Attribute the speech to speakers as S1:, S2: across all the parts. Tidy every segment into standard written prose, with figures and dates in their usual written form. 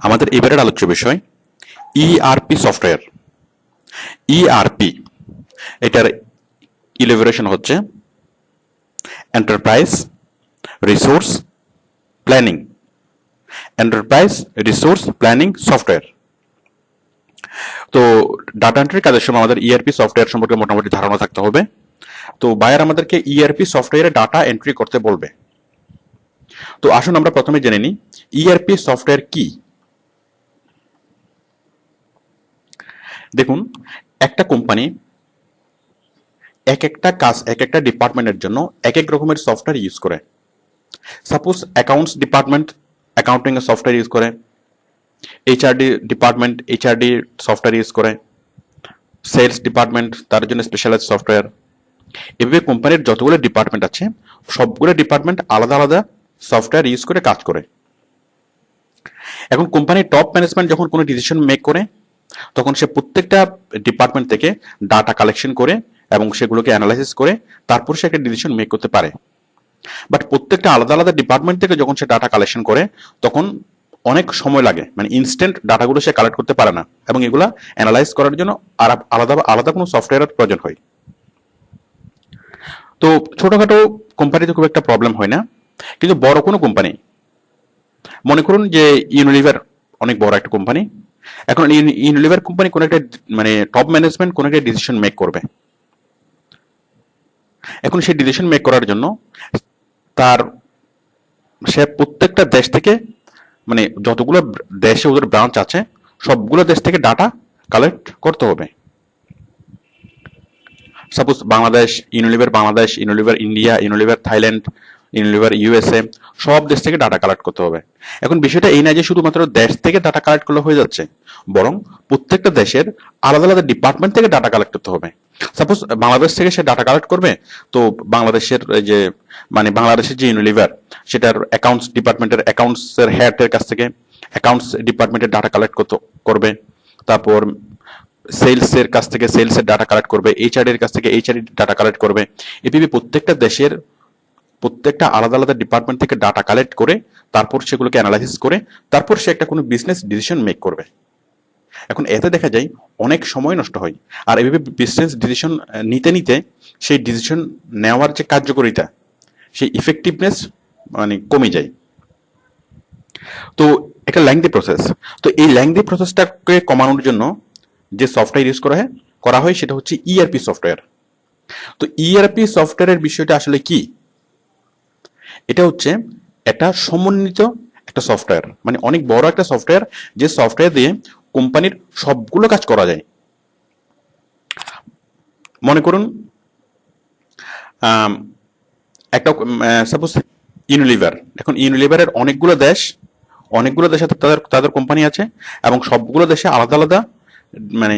S1: আমাদের এবারের আলোচ্য বিষয় ইআরপি সফটওয়্যার। ইআরপি এটার ইলাবোরেশন হচ্ছে enterprise resource planning. Enterprise resource planning software. তো ডাটা এন্ট্রির কাজের সময় আমাদের ইআরপি সফটওয়্যার সম্পর্কে মোটামুটি ধারণা থাকতে হবে। তো বায়ার আমাদেরকে ইআরপি সফটওয়্যারে ডাটা এন্ট্রি করতে বলবে। তো আসুন আমরা প্রথমে জেনে নিই ইআরপি সফটওয়্যার কি। দেখুন, একটা কোম্পানি এক একটা কাজ এক একটা ডিপার্টমেন্টের জন্য এক এক রকমের সফটওয়্যার ইউজ করে। সাপোজ অ্যাকাউন্টস ডিপার্টমেন্ট অ্যাকাউন্টিং এর সফটওয়্যার ইউজ করে, HRD department HRD software use করে, সেলস ডিপার্টমেন্ট তার জন্য স্পেশালাইজড সফটওয়্যার। এভাবে কোম্পানির যতগুলো ডিপার্টমেন্ট আছে সবগুলো ডিপার্টমেন্ট আলাদা আলাদা সফটওয়্যার ইউজ করে কাজ করে। এখন কোম্পানির টপ ম্যানেজমেন্ট যখন কোনো ডিসিশন মেক করে তখন সে প্রত্যেকটা ডিপার্টমেন্ট থেকে ডাটা কালেকশন করে এবং সেগুলোকে অ্যানালাইসিস করে তারপর সে একটা ডিসিশন মেক করতে পারে। বাট প্রত্যেকটা আলাদা আলাদা ডিপার্টমেন্ট থেকে যখন সে ডাটা কালেকশন করে তখন অনেক সময় লাগে, মানে ইনস্ট্যান্ট ডাটাগুলো সে কালেক্ট করতে পারে না এবং এগুলা অ্যানালাইজ করার জন্য আলাদা আলাদা কোনো সফটওয়্যারের প্রয়োজন হয়। তো ছোটখাটো কোম্পানিতে খুব একটা প্রবলেম হয় না, কিন্তু বড় কোনো কোম্পানি, মনে করুন যে ইউনিলিভার অনেক বড় একটা কোম্পানি। এখন ইউনিলিভার কোম্পানি কোনো একটা মানে টপ ম্যানেজমেন্ট কোনো একটা ডিসিশন মেক করবে। এখন সেই ডিসিশন মেক করার জন্য তার সে প্রত্যেকটা দেশ থেকে, মানে যতগুলো দেশে ওদের ব্রাঞ্চ আছে সবগুলো দেশ থেকে ডাটা কালেক্ট করতে হবে। Suppose Bangladesh, Unilever India, Unilever Thailand, Unilever USA, সব দেশ থেকে ডাটা কালেক্ট করতে হবে। এখন বিষয়টা এই না যে শুধুমাত্র দেশ থেকে ডাটা কালেক্ট করলে হয়ে যাচ্ছে, বরং প্রত্যেকটা দেশের আলাদা আলাদা ডিপার্টমেন্ট থেকে ডাটা কালেক্ট করতে হবে। সাপোজ বাংলাদেশ থেকে সে ডাটা কালেক্ট করবে, তো বাংলাদেশের যে মানে বাংলাদেশের যে ইউনিলিভার সেটার অ্যাকাউন্টস ডিপার্টমেন্টের অ্যাকাউন্টসের হেডের কাছ থেকে অ্যাকাউন্টস ডিপার্টমেন্টের ডাটা কালেক্ট করবে। তারপর সেলসের কাছ থেকে সেলসের ডাটা কালেক্ট করবে, এইচআর এর কাছ থেকে এইচআর ডাটা কালেক্ট করবে। এভাবে প্রত্যেকটা দেশের প্রত্যেকটা আলাদা আলাদা ডিপার্টমেন্ট থেকে ডাটা কালেক্ট করে তারপর সেগুলোকে অ্যানালাইসিস করে তারপর সে একটা কোনো বিজনেস ডিসিশন মেক করবে। এখন এতে দেখা যায় অনেক সময় নষ্ট হয়, আর এভাবে বিজনেস ডিসিশন নিতে নিতে সেই ডিসিশন নেওয়ার যে কার্যকারিতা, সেই ইফেক্টিভনেস মানে কমে যায়। তো একটা লেংথি প্রসেস। তো এই লেংথি প্রসেসটাকে কমানোর জন্য যে সফটওয়্যার ইউজ করা হয় সেটা হচ্ছে ইআরপি সফটওয়্যার। তো ইআরপি সফটওয়্যারের বিষয়টা আসলে কি? এটা হচ্ছে একটা সমন্বিত একটা সফটওয়্যার, মানে অনেক বড় একটা সফটওয়্যার যে সফটওয়্যার দিয়ে কোম্পানির সবগুলো কাজ করা যায়। মনে করুন একটা সাপোজ ইউনিলিভার। এখন ইউনিলিভারের অনেকগুলো দেশে তাদের তাদের কোম্পানি আছে এবং সবগুলো দেশে আলাদা আলাদা মানে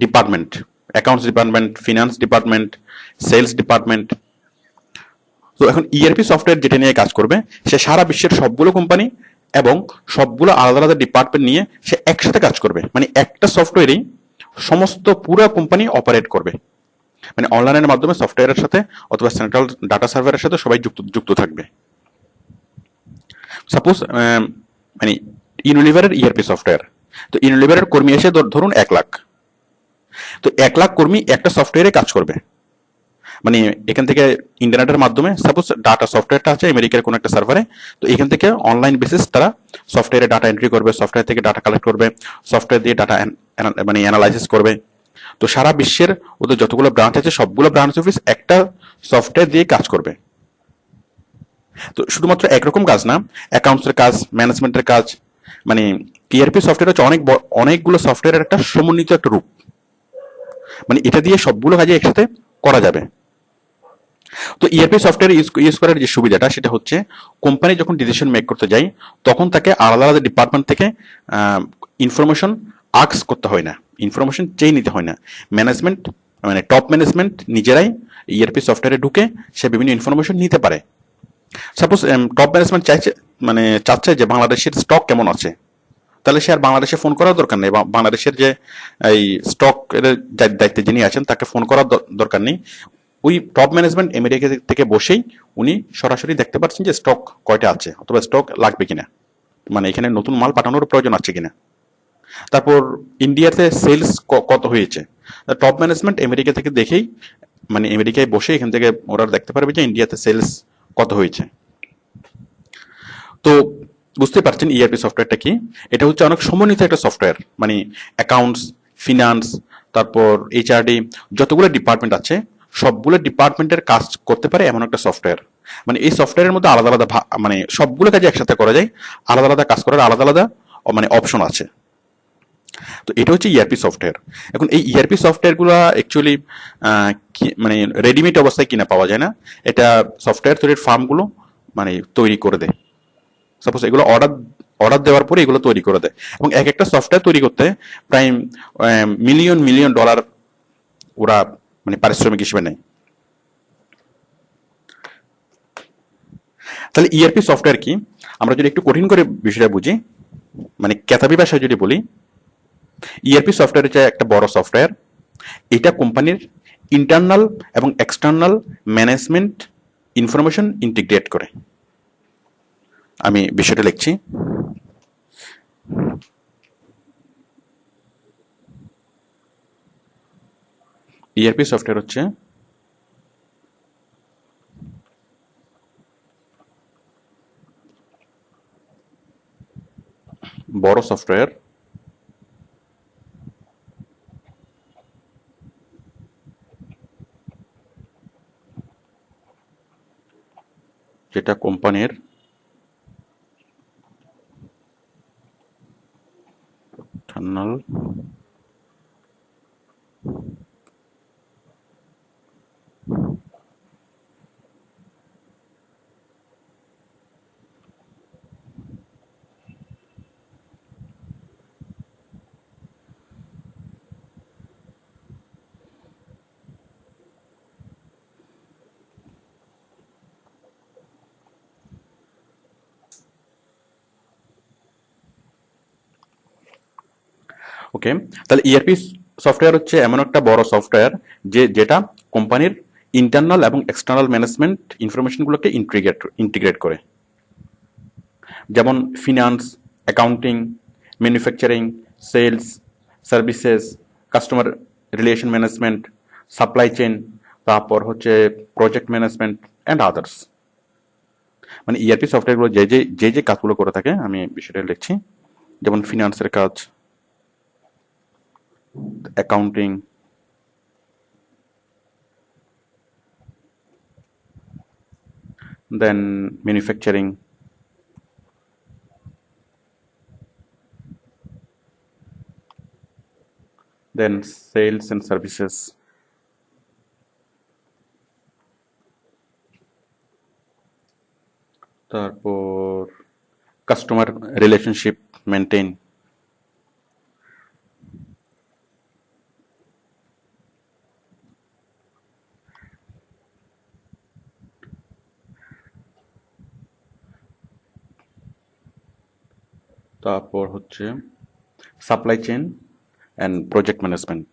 S1: department, accounts department, finance department, sales department. তো এখন ইআরপি সফটওয়্যার যেটা নিয়ে কাজ করবে সে সারা বিশ্বের সবগুলো কোম্পানি এবং সবগুলো আলাদা আলাদা ডিপার্টমেন্ট নিয়ে সে একসাথে কাজ করবে, মানে একটা সফটওয়্যারেই সমস্ত পুরো কোম্পানি অপারেট করবে। মানে অনলাইনের মাধ্যমে সফটওয়্যারের সাথে অথবা সেন্ট্রাল ডাটা সার্ভারের সাথে সবাই যুক্ত থাকবে। সাপোজ মানে ইউনিলিভারের ইআরপি সফটওয়্যার, তো ইউনিলিভারের কর্মী এসে ধরুন 1 লাখ, তো 1 লাখ কর্মী একটা সফটওয়্যারে কাজ করবে। মানে এখান থেকে ইন্টারনেটের মাধ্যমে সাপোজ ডাটা সফটওয়্যারটা আছে আমেরিকার কোনো একটা সার্ভারে, তো এখান থেকে অনলাইন বেসিস তারা সফটওয়্যারে ডাটা এন্ট্রি করবে, সফটওয়্যার থেকে ডাটা কালেক্ট করবে, সফটওয়্যার দিয়ে ডাটা মানে অ্যানালাইসিস করবে। তো সারা বিশ্বের ওদের যতগুলো ব্রাঞ্চ আছে সবগুলো ব্রাঞ্চ অফিস একটা সফটওয়্যার দিয়ে কাজ করবে। তো শুধুমাত্র একরকম কাজ না, অ্যাকাউন্টসের কাজ, ম্যানেজমেন্টের কাজ, মানে ইআরপি সফটওয়্যার হচ্ছে অনেকগুলো সফটওয়্যারের একটা সমন্বিত একটা রূপ, মানে এটা দিয়ে সবগুলো কাজে একসাথে করা যাবে। তো ইআরপি সফটওয়্যার ইউজ করার যে সুবিধাটা সেটা হচ্ছে কোম্পানি যখন ডিসিশন মেক করতে যায় তখন তাকে আলাদা আলাদা ডিপার্টমেন্ট থেকে ইনফরমেশন আস্ক করতে হয় না, ইনফরমেশন চেয়ে নিতে হয় না। ম্যানেজমেন্ট মানে টপ ম্যানেজমেন্ট নিজেরাই ইআরপি সফটওয়্যারে ঢুকে সে বিভিন্ন ইনফরমেশন নিতে পারে। সাপোজ টপ ম্যানেজমেন্ট চাচ্ছে যে বাংলাদেশের স্টক কেমন আছে, তাহলে সে আর বাংলাদেশে ফোন করার দরকার নেই, বাংলাদেশের যে এই স্টক এর দায়িত্বে যিনি আছেন তাকে ফোন করার দরকার নেই। ওই টপ ম্যানেজমেন্ট আমেরিকা থেকে বসেই উনি সরাসরি দেখতে পাচ্ছেন যে স্টক কয়টা আছে অথবা স্টক লাগবে কিনা। মানে এখানে নতুন মাল পাঠানোর প্রয়োজন আছে কিনা। তারপর ইন্ডিয়াতে সেলস কত হয়েছে, টপ ম্যানেজমেন্ট আমেরিকা থেকে দেখেই, মানে আমেরিকায় বসে এখান থেকে ওরা দেখতে পারবে যে ইন্ডিয়াতে সেলস কত হয়েছে। তো বুঝতে পারছেন ইআরপি সফটওয়্যারটা কি। এটা হচ্ছে অনেক সমন্বিত একটা সফটওয়্যার, মানে অ্যাকাউন্টস, ফিনান্স, তারপর এইচআরডি, যতগুলো ডিপার্টমেন্ট আছে সবগুলো ডিপার্টমেন্টের কাজ করতে পারে এমন একটা সফটওয়্যার। মানে এই সফটওয়্যারের মধ্যে আলাদা আলাদা মানে সবগুলো কাজে একসাথে করা যায়, আলাদা আলাদা কাজ করার আলাদা আলাদা মানে অপশন আছে। তো এটা হচ্ছে ইআরপি সফটওয়্যার। এখন এই ইআরপি সফটওয়্যারগুলো অ্যাকচুয়ালি মানে রেডিমেড অবস্থায় কিনা পাওয়া যায় না, এটা সফটওয়্যার তৈরির ফার্মগুলো মানে তৈরি করে দেয়। সাপোজ এগুলো অর্ডার অর্ডার দেওয়ার পরে এগুলো তৈরি করে দেয়, এবং এক একটা সফটওয়্যার তৈরি করতে প্রায় মিলিয়ন মিলিয়ন ডলার ওরা মানে পারিশ্রমিক হিসেবে নেয়। তাহলে ইআরপি সফটওয়্যার কি, আমরা যদি একটু কঠিন করে বিষয়টা বুঝি, মানে কেতাবি ভাষায় যদি বলি, ইআরপি সফটওয়্যার হচ্ছে একটা বড় সফটওয়্যার। এটা কোম্পানির ইন্টারনাল এবং এক্সটার্নাল ম্যানেজমেন্ট ইনফরমেশন ইন্টিগ্রেট করে। আমি বিষয়টা লিখছি। ইআরপি সফটওয়্যার হচ্ছে বড় সফটওয়্যার যেটা কোম্পানির ইন্টারনাল ওকে। তাহলে ইআরপি সফটওয়্যার হচ্ছে এমন একটা বড় সফটওয়্যার যেটা কোম্পানির ইন্টারনাল এবং এক্সটার্নাল ম্যানেজমেন্ট ইনফরমেশনগুলোকে ইন্টিগ্রেট করে। যেমন finance, accounting, manufacturing, sales, services, customer relation management, supply chain, তারপর হচ্ছে প্রজেক্ট ম্যানেজমেন্ট অ্যান্ড আদার্স। মানে ইআরপি সফটওয়্যারগুলো যে কাজগুলো করে থাকে, আমি বিষয়টা লিখছি। যেমন ফিনান্সের কাজ, accounting, then manufacturing, then sales and services, তারপর কাস্টমার রিলেশনশিপ মেনটেন, তারপর হচ্ছে supply chain and project management.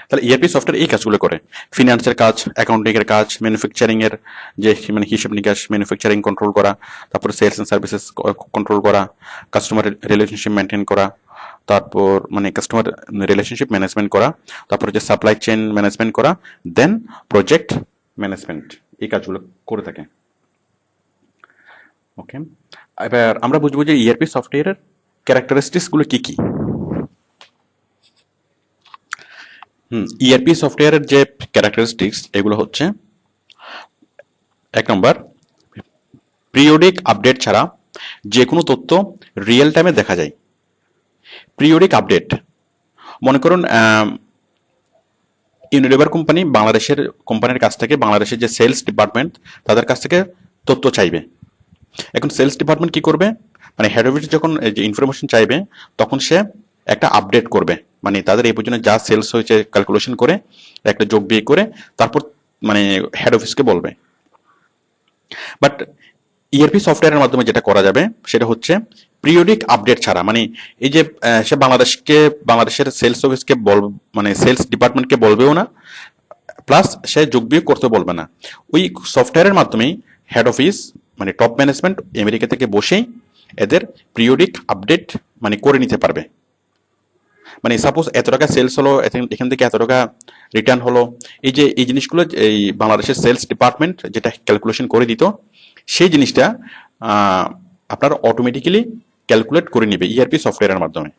S1: তাহলে ইআরপি সফটওয়্যার এই কাজগুলো করে, ফিনান্সের কাজ, অ্যাকাউন্টিং এর কাজ, ম্যানুফ্যাকচারিং এর যে মানে হিসাব নিকাশ, ম্যানুফ্যাকচারিং কন্ট্রোল করা, তারপরে সেলস এন্ড সার্ভিসেস কন্ট্রোল করা, কাস্টমার রিলেশনশিপ মেনটেন করা, তারপর মানে কাস্টমার রিলেশনশিপ ম্যানেজমেন্ট করা, তারপর হচ্ছে সাপ্লাই চেইন ম্যানেজমেন্ট করা, দেন প্রজেক্ট ম্যানেজমেন্ট, এই কাজগুলো করে থাকে। ওকে, এবার আমরা বুঝবো যে ইআরপি সফটওয়্যারের ক্যারেক্টারিস্টিক্স গুলো কি কি। ইআরপি সফটওয়্যারের যে ক্যারেক্টারিস্টিক্স এগুলো হচ্ছে, এক নম্বর, পিরিয়ডিক আপডেট ছাড়া যে কোনো তথ্য রিয়েল টাইমে দেখা যায়। পিরিয়ডিক আপডেট, মনে করুন ইউনিলিভার কোম্পানি বাংলাদেশের কোম্পানির কাছ থেকে, বাংলাদেশের যে সেলস ডিপার্টমেন্ট তাদের কাছ থেকে তথ্য চাইবে। এখন সেলস ডিপার্টমেন্ট কি করবে, মানে হেড অফিস যখন যে ইনফরমেশন চাইবে তখন সে একটা আপডেট করবে, মানে তাদের এই পর্যন্ত যা সেলস হয়েছে ক্যালকুলেশন করে একটা যোগ বিয়োগ করে তারপর মানে হেড অফিসকে বলবে। বাট ইআরপি সফটওয়্যারের মাধ্যমে যেটা করা যাবে সেটা হচ্ছে পিরিয়ডিক আপডেট ছাড়া, মানে এই যে সে বাংলাদেশের সেলস অফিসকে মানে সেলস ডিপার্টমেন্টকে বলবেও না, প্লাস সে যোগ বিয়োগ করতে বলবে না। ওই সফটওয়্যারের মাধ্যমেই হেড অফিস মানে টপ ম্যানেজমেন্ট আমেরিকা থেকে বসেই এদের পিরিয়ডিক আপডেট মানে করে নিতে পারবে। মানে সাপোজ এত টাকা সেলস হলো, এখান থেকে এত টাকা রিটার্ন হলো, এই জিনিসগুলো এই বাংলাদেশের সেলস ডিপার্টমেন্ট যেটা ক্যালকুলেশন করে দিত, সেই জিনিসটা আপনার অটোমেটিক্যালি ক্যালকুলেট করে নেবে ইআরপি সফটওয়্যারের মাধ্যমে।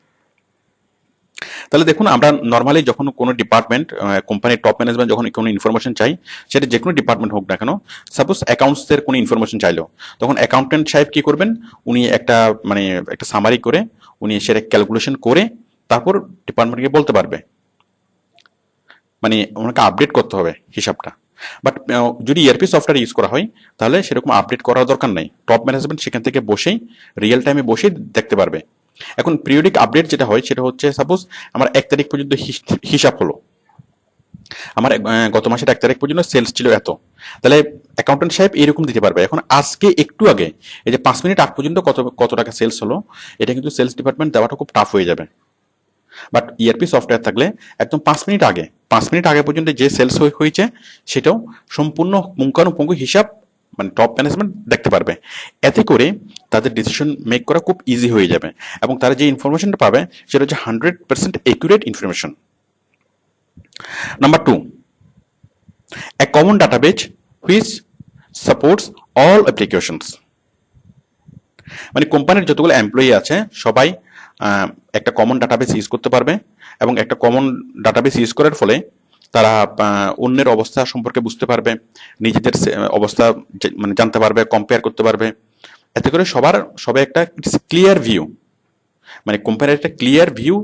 S1: তাহলে দেখুন, আমরা নর্মালি যখন কোনো ডিপার্টমেন্ট কোম্পানির টপ ম্যানেজমেন্ট যখন কোনো ইনফরমেশন চাই, সেটা যে কোনো ডিপার্টমেন্ট হোক না কেন, সাপোজ অ্যাকাউন্টসের কোনো ইনফরমেশন চাইলো, তখন অ্যাকাউন্টেন্ট সাহেব কি করবেন, উনি একটা সামারি করে উনি সেটা ক্যালকুলেশন করে তারপর ডিপার্টমেন্টকে বলতে পারবে, মানে ওনাকে আপডেট করতে হবে হিসাবটা। বাট যদি ইআরপি সফটওয়্যার ইউজ করা হয় তাহলে সেরকম আপডেট করার দরকার নেই, টপ ম্যানেজমেন্ট সেখান থেকে বসেই রিয়েল টাইমে বসেই দেখতে পারবে। এখন পিরিয়ডিক আপডেট যেটা হয় সেটা হচ্ছে সাপোজ আমার 1 তারিখ পর্যন্ত হিসাব হলো, আমার গত মাসের 1 তারিখ পর্যন্ত সেলস ছিল এত, তাহলে অ্যাকাউন্টেন্ট সাহেব এরকম দিতে পারবে। এখন আজকে একটু আগে এই যে 5 মিনিট আগ পর্যন্ত কত কত টাকা সেলস হলো, এটা কিন্তু সেলস ডিপার্টমেন্ট দেওয়াটা খুব টাফ হয়ে যাবে। বাট ইআরপি সফটওয়্যার থাকলে একদম 5 মিনিট আগে পর্যন্ত যে সেলস হয়েছে সেটাও সম্পূর্ণ পুঙ্খানুপুঙ্খ হিসাব মানে টপ ম্যানেজমেন্ট দেখতে পারবে। এতে করে তাদের ডিসিশন মেক করা খুব ইজি হয়ে যাবে, এবং তারা যে ইনফরমেশনটা পাবে সেটা হচ্ছে 100% accurate information. Number 2, a common database which supports all applications। মানে কোম্পানির যতগুলো এমপ্লয়ি আছে সবাই একটা কমন ডাটাবেস ইউজ করতে পারবে, এবং একটা কমন ডাটাবেস ইউজ করার ফলে তারা অন্যের অবস্থা সম্পর্কে বুঝতে পারবে, নিজেদের অবস্থা মানে জানতে পারবে, কম্পেয়ার করতে পারবে। এতে করে সবাই একটা ক্লিয়ার ভিউ, মানে কোম্পানির একটা ক্লিয়ার ভিউ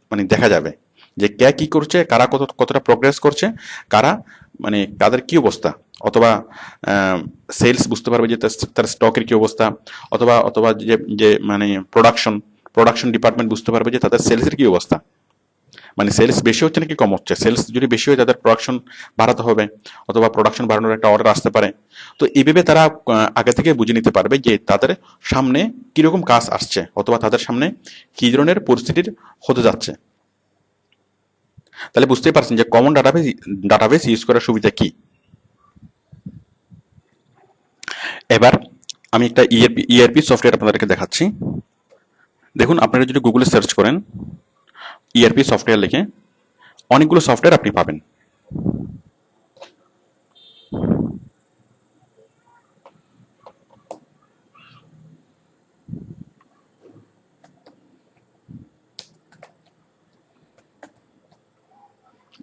S1: মানে দেখা যাবে যে কে কি করছে, কারা কতটা প্রোগ্রেস করছে, কারা মানে তাদের কি অবস্থা, অথবা সেলস বুঝতে পারবে যে তার স্টকের কি অবস্থা, অথবা অথবা যে যে মানে প্রোডাকশন ডিপার্টমেন্ট বুঝতে পারবে যে তাদের সেলসের কি অবস্থা, মানে সেলস বেশি হচ্ছে নাকি কম হচ্ছে। সেলস যদি বেশি হয় তাদের প্রোডাকশন বাড়াতে হবে, অথবা প্রোডাকশন বাড়ানোর একটা অর্ডার আসতে পারে। তো এইভাবে তারা আগে থেকে বুঝে নিতে পারবে যে তাদের সামনে কিরকম কাজ আসছে, অথবা তাদের সামনে কি ধরনের পরিস্থিতির হতে যাচ্ছে। তাহলে বুঝতেই পারছেন যে কমন ডাটাবেস ইউজ করার সুবিধা কি। এবার আমি একটা ইআরপি সফটওয়্যার আপনাদেরকে দেখাচ্ছি। দেখুন, আপনারা যদি গুগলে সার্চ করেন ইআরপি সফটওয়্যার লিখে, অনেকগুলো সফটওয়্যার আপনি পাবেন।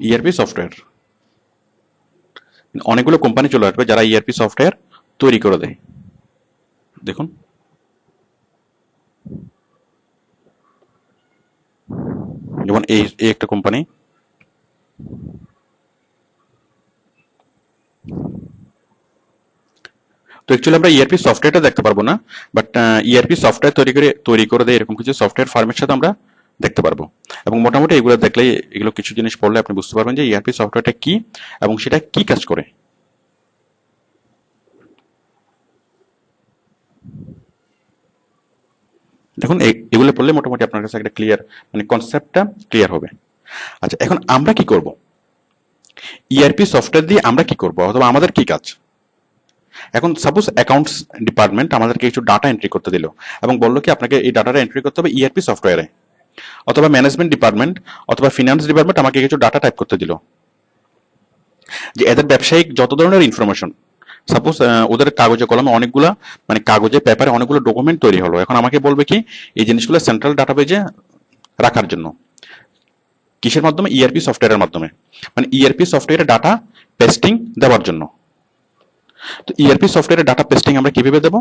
S1: ইআরপি সফটওয়্যার অনেকগুলো কোম্পানি চলে আসবে যারা ইআরপি সফটওয়্যার তৈরি করে দেয়। দেখুন, যেমন এই একটা কোম্পানি, তো অ্যাকচুয়ালি আমরা ইআরপি সফটওয়্যারটা দেখতে পারবো না, বাট ইআরপি সফটওয়্যার তৈরি করে দেয় এরকম কিছু সফটওয়্যার ফার্মের সাথে আমরা দেখতে পারবো। এবং মোটামুটি এগুলো দেখলেই, এগুলো কিছু জিনিস পড়লে আপনি বুঝতে পারবেন যে ইআরপি সফটওয়্যারটা কি এবং সেটা কি কাজ করে। দেখুন, এগুলো পড়লে মোটামুটি আপনার কাছে একটা ক্লিয়ার মানে কনসেপ্টটা ক্লিয়ার হবে। আচ্ছা, এখন আমরা কি করব, ইআরপি সফটওয়্যার দিয়ে আমরা কি করব, অথবা আমাদের কি কাজ। এখন সাপোজ অ্যাকাউন্টস ডিপার্টমেন্ট আমাদেরকে কিছু ডাটা এন্ট্রি করতে দিল, এবং বললো কি আপনাকে এই ডাটাটা এন্ট্রি করতে হবে ইআরপি সফটওয়্যারে, অথবা ম্যানেজমেন্ট ডিপার্টমেন্ট অথবা ফিনান্স ডিপার্টমেন্ট আমাকে কিছু ডাটা টাইপ করতে দিল, যে এদের ব্যবসায়িক যত ধরনের ইনফরমেশন, সাপোজ ওদের কাগজে কলমে অনেকগুলা মানে কাগজে পেপারে অনেকগুলো ডকুমেন্ট তৈরি হলো, এখন আমাকে বলবে কি এই জিনিসগুলো সেন্ট্রাল ডাটাবেজে রাখার জন্য। কিসের মাধ্যমে? ইআরপি সফটওয়্যারের মাধ্যমে, মানে ইআরপি সফটওয়্যারে ডাটা পেস্টিং দেওয়ার জন্য। তো ইআরপি সফটওয়্যারে ডাটা পেস্টিং আমরা কিভাবে দেবো,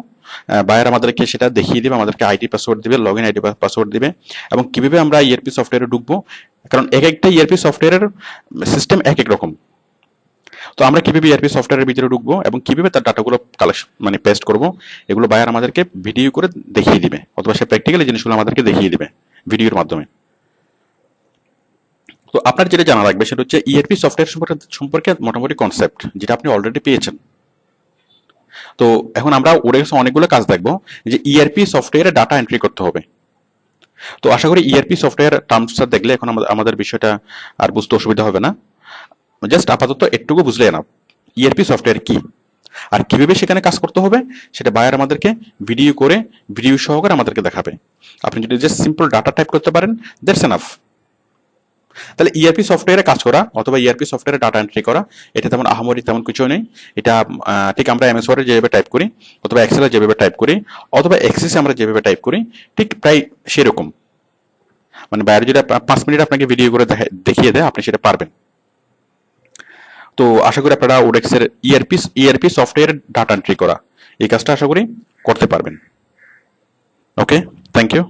S1: বায়ার আমাদেরকে সেটা দেখিয়ে দিবে, আমাদেরকে আইডি পাসওয়ার্ড দিবে, লগ ইন আইডি পাসওয়ার্ড দিবে, এবং কিভাবে আমরা ইআরপি সফটওয়্যারে ঢুকবো, কারণ এক একটা ইআরপি সফটওয়্যারের সিস্টেম এক এক রকম। তো আমরা কিভাবে ইআরপি সফটওয়্যারের ভিতরে ঢুকবো এবং কিভাবে তার ডাটাগুলো কালেকশন মানে পেস্ট করবো, এগুলো বায়ার আমাদেরকে ভিডিও করে দেখিয়ে দিবে, অথবা সে প্র্যাকটিক্যালি জিনিসগুলো আমাদেরকে দেখিয়ে দিবে ভিডিওর মাধ্যমে। তো আপনার যেটা জানা লাগবে সেটা হচ্ছে ইআরপি সফটওয়্যার সম্পর্কে মোটামুটি কনসেপ্ট, যেটা আপনি অলরেডি পেয়েছেন। তো এখন আমরা ওডেক্সে অনেকগুলো কাজ দেখবো, যে ইআরপি সফটওয়্যারে ডাটা এন্ট্রি করতে হবে। তো আশা করি ইআরপি সফটওয়্যার টার্মসটা দেখলে এখন আমাদের বিষয়টা আর বুঝতে অসুবিধা হবে না। জাস্ট আপাতত একটুকু বুঝলে না ইআরপি সফটওয়্যার কি আর কিভাবে সেখানে কাজ করতে হবে, সেটা বায়ার আমাদেরকে ভিডিও সহকারে আমাদেরকে দেখাবে। আপনি যদি জাস্ট সিম্পল ডাটা টাইপ করতে পারেন, দ্যাটস এনাফ। তাহলে ইআরপি সফটওয়্যারে কাজ করা অথবা ইআরপি সফটওয়্যারে ডাটা এন্ট্রি করা, এটা তেমন আহামরি তেমন কিছু নেই। এটা ঠিক আমরা এমএস ওয়ার্ডে যেভাবে টাইপ করি অথবা এক্সেলে যেভাবে টাইপ করি অথবা এক্সেসে আমরা যেভাবে টাইপ করি, ঠিক প্রায় সেরকম। মানে বাইরে যদি 5 মিনিট আপনাকে ভিডিও করে দেখিয়ে দেয়, আপনি সেটা পারবেন। তো আশা করি আপনারা ওডেক্সের ইআরপি সফটওয়্যার ডাটা এন্ট্রি করা এই কাজটা আশা করি করতে পারবেন। ওকে, থ্যাংক ইউ।